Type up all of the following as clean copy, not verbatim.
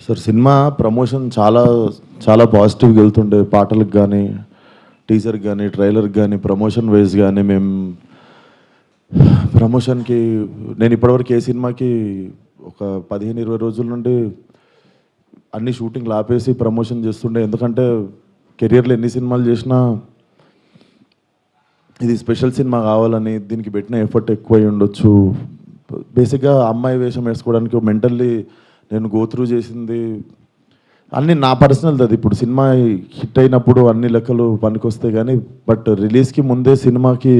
Sir cinema promotion చాలా చాలా పాజిటివ్గా వెళ్తుండే, పాటలకు కానీ టీజర్కి కానీ ట్రైలర్కి కానీ ప్రమోషన్ వైజ్ కానీ మేము ప్రమోషన్కి నేను ఇప్పటివరకు ఏ సినిమాకి ఒక 15-20 రోజుల నుండి అన్ని షూటింగ్లు ఆపేసి ప్రమోషన్ చేస్తుండే. ఎందుకంటే కెరియర్లో ఎన్ని సినిమాలు చేసినా ఇది స్పెషల్ సినిమా కావాలని దీనికి పెట్టిన ఎఫర్ట్ ఎక్కువై ఉండొచ్చు. బేసిక్గా అమ్మాయి వేషం వేసుకోవడానికి మెంటల్లీ నేను గోత్రూ చేసింది అన్నీ నా పర్సనల్. అది ఇప్పుడు సినిమా హిట్ అయినప్పుడు అన్ని లెక్కలు పనికొస్తాయి కానీ బట్ రిలీజ్కి ముందే సినిమాకి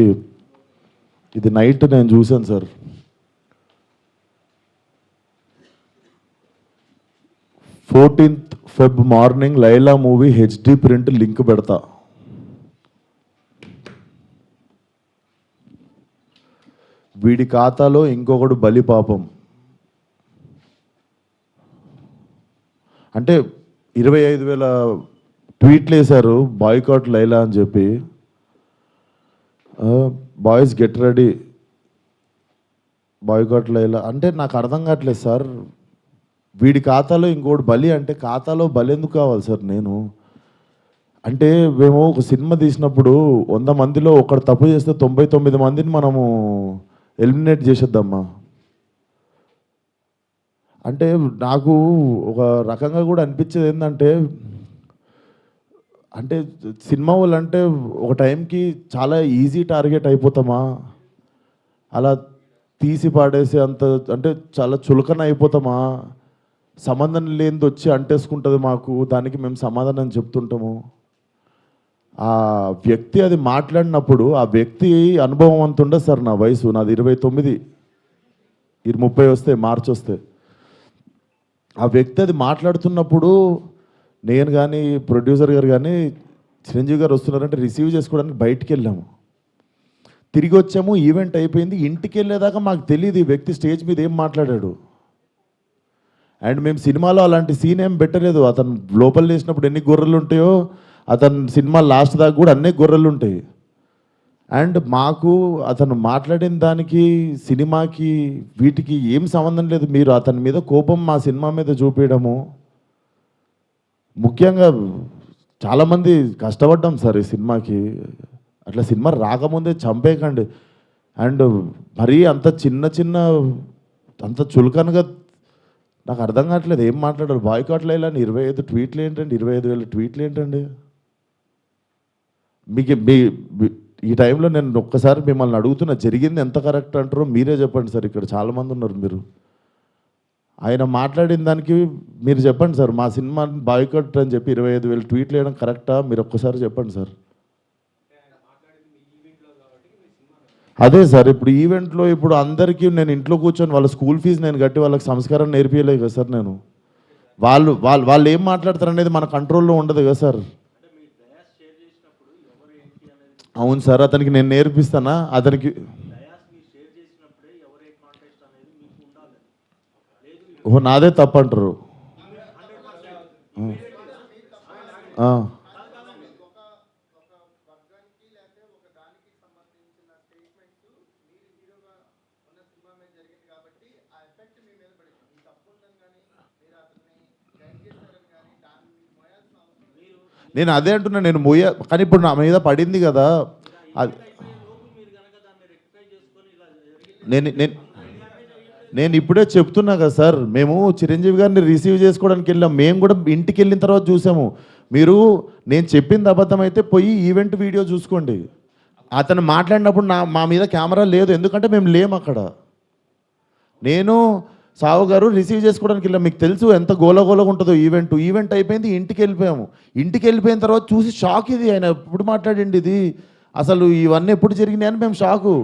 ఇది నైట్ నేను చూశాను sir. 14th Feb morning Laila movie HD print link పెడతా. వీడి ఖాతాలో ఇంకొకడు బలి పాపం అంటే 25,000 ట్వీట్లు వేశారు బాయ్కాట్ లైలా అని చెప్పి. Boys get ready boycott Laila అంటే నాకు అర్థం కావట్లేదు సార్. వీడి ఖాతాలో ఇంకోటి బలి అంటే ఖాతాలో బలి ఎందుకు కావాలి సార్? నేను అంటే మేము ఒక సినిమా తీసినప్పుడు 100 మందిలో ఒకడు తప్పు చేస్తే 99 మందిని మనము ఎలిమినేట్ చేసేద్దామా అంటే నాకు ఒక రకంగా కూడా అనిపించేది ఏంటంటే అంటే సినిమా వాళ్ళు అంటే ఒక టైంకి చాలా ఈజీ టార్గెట్ అయిపోతామా, అలా తీసి పాడేసి అంత అంటే చాలా చులకన అయిపోతామా, సంబంధం లేనిది వచ్చి అంటేసుకుంటుంది మాకు, దానికి మేము సమాధానం చెప్తుంటాము. ఆ వ్యక్తి అది మాట్లాడినప్పుడు ఆ వ్యక్తి అనుభవం అంత ఉండదు సార్. నా వయసు నాది 29, 30 వస్తే మార్చి వస్తే ఆ వ్యక్తి అది మాట్లాడుతున్నప్పుడు నేను కానీ ప్రొడ్యూసర్ గారు కానీ చిరంజీవి గారు వస్తున్నారంటే రిసీవ్ చేసుకోవడానికి బయటికి వెళ్ళాము, తిరిగి వచ్చాము, ఈవెంట్ అయిపోయింది. ఇంటికి వెళ్ళేదాకా మాకు తెలియదు ఈ వ్యక్తి స్టేజ్ మీద ఏం మాట్లాడాడు. అండ్ మేము సినిమాలో అలాంటి సీన్ ఏం పెట్టలేదు. అతను లోపల వేసినప్పుడు ఎన్ని గొర్రెలు ఉంటాయో అతను సినిమా లాస్ట్ దాకా కూడా అన్నీ గొర్రెలు ఉంటాయి. అండ్ మాకు అతను మాట్లాడిన దానికి సినిమాకి వీటికి ఏం సంబంధం లేదు. మీరు అతని మీద కోపం మా సినిమా మీద చూపించడము, ముఖ్యంగా చాలామంది కష్టపడ్డాం సార్ ఈ సినిమాకి. అట్లా సినిమా రాకముందే చంపేయకండి. అండ్ మరీ అంత చిన్న అంత చులకనగా నాకు అర్థం కావట్లేదు ఏం మాట్లాడారు. బాయ్కాట్ లైలా 25 ట్వీట్లు ఏంటండి? 25,000 ట్వీట్లు ఏంటండి? మీకు ఈ టైంలో నేను ఒక్కసారి మిమ్మల్ని అడుగుతున్నా, జరిగింది ఎంత కరెక్ట్ అంటారో మీరే చెప్పండి సార్. ఇక్కడ చాలామంది ఉన్నారు. మీరు ఆయన మాట్లాడిన దానికి మీరు చెప్పండి సార్. మా సినిమా బాయ్కాట్ అని చెప్పి 25,000 ట్వీట్లు వేయడం కరెక్టా? మీరు ఒక్కసారి చెప్పండి సార్. అదే సార్, ఇప్పుడు ఈవెంట్లో ఇప్పుడు అందరికీ నేను ఇంట్లో కూర్చొని వాళ్ళ స్కూల్ ఫీజు నేను కట్టి వాళ్ళకి సంస్కారం నేర్పించలేదు కదా సార్. నేను వాళ్ళు ఏం మాట్లాడతారు అనేది మన కంట్రోల్లో ఉండదు కదా సార్. అవును సార్, అతనికి నేను నేర్పిస్తానా? అతనికి ఓహో నాదే తప్పు అంటారు. నేను అదే అంటున్నా, నేను కానీ ఇప్పుడు నా మీద పడింది కదా. అది నేను ఇప్పుడే చెప్తున్నా కదా సార్. మేము చిరంజీవి గారిని రిసీవ్ చేసుకోవడానికి వెళ్ళాం. మేము కూడా ఇంటికి వెళ్ళిన తర్వాత చూసాము. మీరు నేను చెప్పింది అబద్ధం అయితే పోయి ఈవెంట్ వీడియో చూసుకోండి. అతను మాట్లాడినప్పుడు మా మీద కెమెరా లేదు, ఎందుకంటే మేము లేము అక్కడ. నేను సావు గారు రిసీవ్ చేసుకోవడానికి వెళ్ళాం. మీకు తెలుసు ఎంత గోలగోలగా ఉంటుందో ఈవెంట్ అయిపోయింది, ఇంటికి వెళ్ళిపోయాము. ఇంటికి వెళ్ళిపోయిన తర్వాత చూసి షాక్. ఇది ఆయన ఎప్పుడు మాట్లాడండి, ఇది అసలు ఇవన్నీ ఎప్పుడు జరిగినాయని మేము షాకు.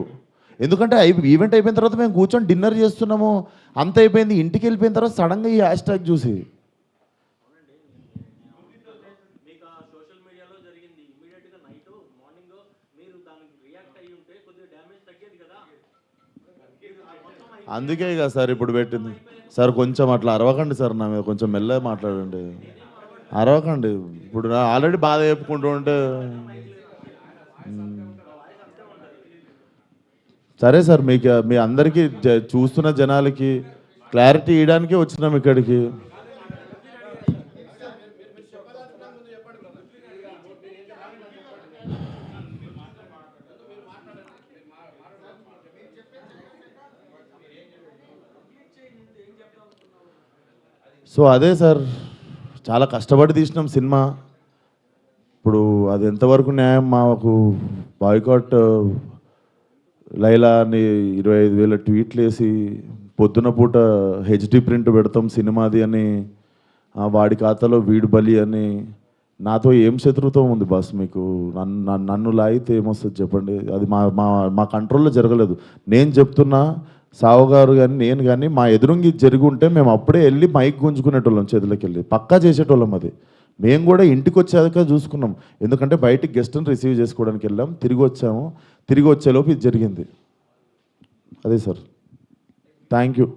ఎందుకంటే ఈవెంట్ అయిపోయిన తర్వాత మేము కూర్చొని డిన్నర్ చేస్తున్నాము, అంత అయిపోయింది. ఇంటికి వెళ్ళిపోయిన తర్వాత సడన్గా ఈ హ్యాష్ ట్యాగ్ చూసి అందుకే కదా సార్ ఇప్పుడు పెట్టింది. సార్ కొంచెం అట్లా అరవకండి సార్, నా మీద కొంచెం మెల్లగా మాట్లాడండి. అరవకండి. ఇప్పుడు ఆల్రెడీ బాధ చెప్పుకుంటూ ఉంటే సరే సార్. మీకు మీ అందరికీ చూస్తున్న జనాలకి క్లారిటీ ఇవ్వడానికే వచ్చినాం ఇక్కడికి. సో అదే సార్, చాలా కష్టపడి తీసినాం సినిమా. ఇప్పుడు అది ఎంతవరకు న్యాయం? మాకు బాయ్కాట్ లైలా అని 25,000 ట్వీట్లు వేసి పొద్దున పూట హెచ్డి ప్రింట్ పెడతాం సినిమాది అని, వాడి ఖాతాలో వీడు బలి అని. నాతో ఏం శత్రుత్వం ఉంది బాస్ మీకు? నన్ను లాగితే ఏమొస్తుంది చెప్పండి? అది మా మా మా కంట్రోల్లో జరగలేదు. నేను చెప్తున్నా, సావు గారు కానీ నేను కానీ మా ఎదురుంగి జరిగి ఉంటే మేము అప్పుడే వెళ్ళి మైక్ గుంజుకునేటోళ్ళం, చేతులకి వెళ్ళి పక్కా చేసేటోళ్ళం. అది మేము కూడా ఇంటికి వచ్చాక చూసుకున్నాం, ఎందుకంటే బయటికి గెస్ట్ని రిసీవ్ చేసుకోవడానికి వెళ్ళాం, తిరిగి వచ్చాము. తిరిగి వచ్చేలోపు ఇది జరిగింది. అదే సార్. Thank you.